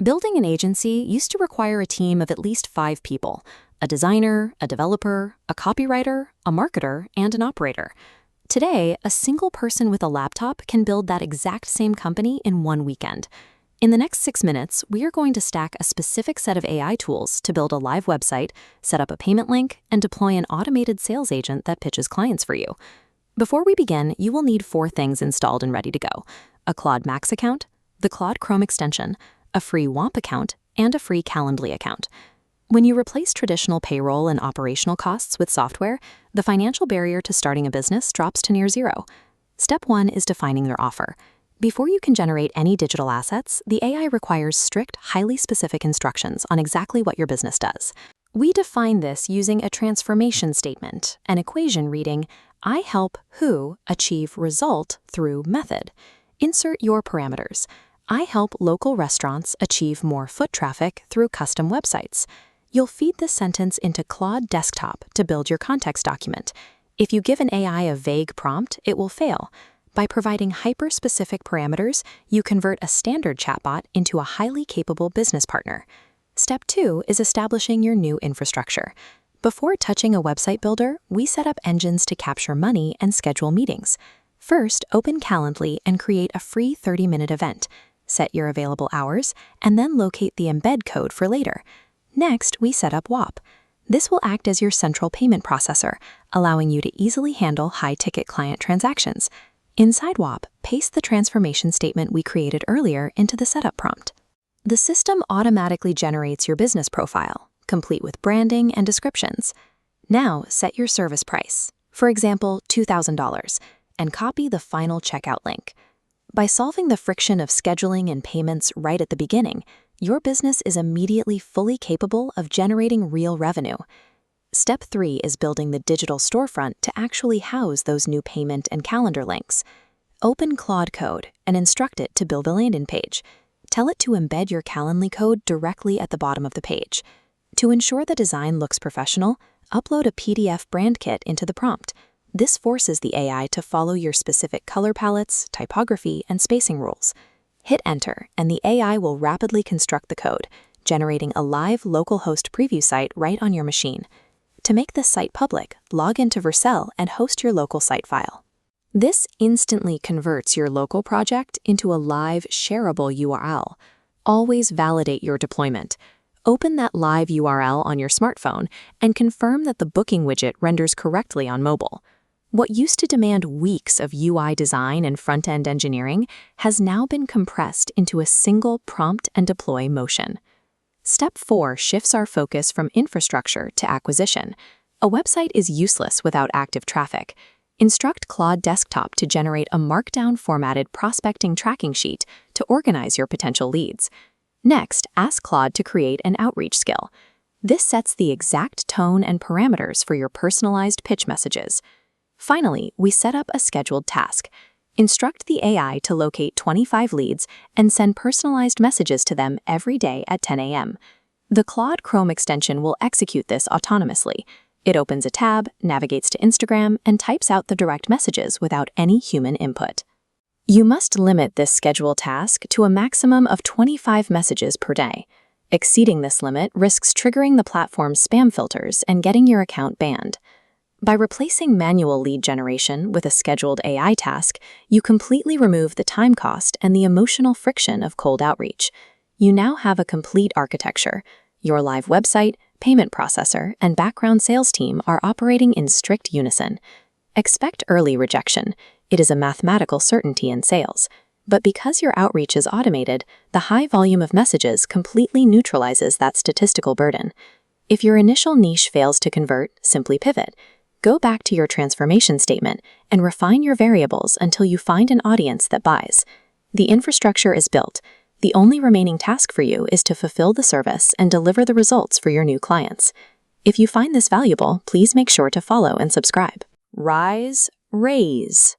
Building an agency used to require a team of at least 5 people: a designer, a developer, a copywriter, a marketer, and an operator. Today, a single person with a laptop can build that exact same company in one weekend. In the next 6 minutes, we are going to stack a specific set of AI tools to build a live website, set up a payment link, and deploy an automated sales agent that pitches clients for you. Before we begin, you will need 4 things installed and ready to go: a Claude Max account, the Claude Chrome extension, a free WAMP account, and a free Calendly account. When you replace traditional payroll and operational costs with software, the financial barrier to starting a business drops to near zero. Step 1 is defining your offer. Before you can generate any digital assets, the AI requires strict, highly specific instructions on exactly what your business does. We define this using a transformation statement, an equation reading, I help who achieve result through method. Insert your parameters. I help local restaurants achieve more foot traffic through custom websites. You'll feed this sentence into Claude Desktop to build your context document. If you give an AI a vague prompt, it will fail. By providing hyper-specific parameters, you convert a standard chatbot into a highly capable business partner. Step 2 is establishing your new infrastructure. Before touching a website builder, we set up engines to capture money and schedule meetings. First, open Calendly and create a free 30-minute event. Set your available hours, and then locate the embed code for later. Next, we set up WAP. This will act as your central payment processor, allowing you to easily handle high-ticket client transactions. Inside WAP, paste the transformation statement we created earlier into the setup prompt. The system automatically generates your business profile, complete with branding and descriptions. Now, set your service price, for example, $2,000, and copy the final checkout link. By solving the friction of scheduling and payments right at the beginning, your business is immediately fully capable of generating real revenue. Step 3 is building the digital storefront to actually house those new payment and calendar links. Open Claude Code and instruct it to build a landing page. Tell it to embed your Calendly code directly at the bottom of the page. To ensure the design looks professional, upload a PDF brand kit into the prompt. This forces the AI to follow your specific color palettes, typography, and spacing rules. Hit enter, and the AI will rapidly construct the code, generating a live localhost preview site right on your machine. To make this site public, log into Vercel and host your local site file. This instantly converts your local project into a live, shareable URL. Always validate your deployment. Open that live URL on your smartphone and confirm that the booking widget renders correctly on mobile. What used to demand weeks of UI design and front-end engineering has now been compressed into a single prompt and deploy motion. Step 4 shifts our focus from infrastructure to acquisition. A website is useless without active traffic. Instruct Claude Desktop to generate a markdown-formatted prospecting tracking sheet to organize your potential leads. Next, ask Claude to create an outreach skill. This sets the exact tone and parameters for your personalized pitch messages. Finally, we set up a scheduled task. Instruct the AI to locate 25 leads and send personalized messages to them every day at 10 a.m. The Claude Chrome extension will execute this autonomously. It opens a tab, navigates to Instagram, and types out the direct messages without any human input. You must limit this scheduled task to a maximum of 25 messages per day. Exceeding this limit risks triggering the platform's spam filters and getting your account banned. By replacing manual lead generation with a scheduled AI task, you completely remove the time cost and the emotional friction of cold outreach. You now have a complete architecture. Your live website, payment processor, and background sales team are operating in strict unison. Expect early rejection. It is a mathematical certainty in sales. But because your outreach is automated, the high volume of messages completely neutralizes that statistical burden. If your initial niche fails to convert, simply pivot. Go back to your transformation statement and refine your variables until you find an audience that buys. The infrastructure is built. The only remaining task for you is to fulfill the service and deliver the results for your new clients. If you find this valuable, please make sure to follow and subscribe. Rise, raise.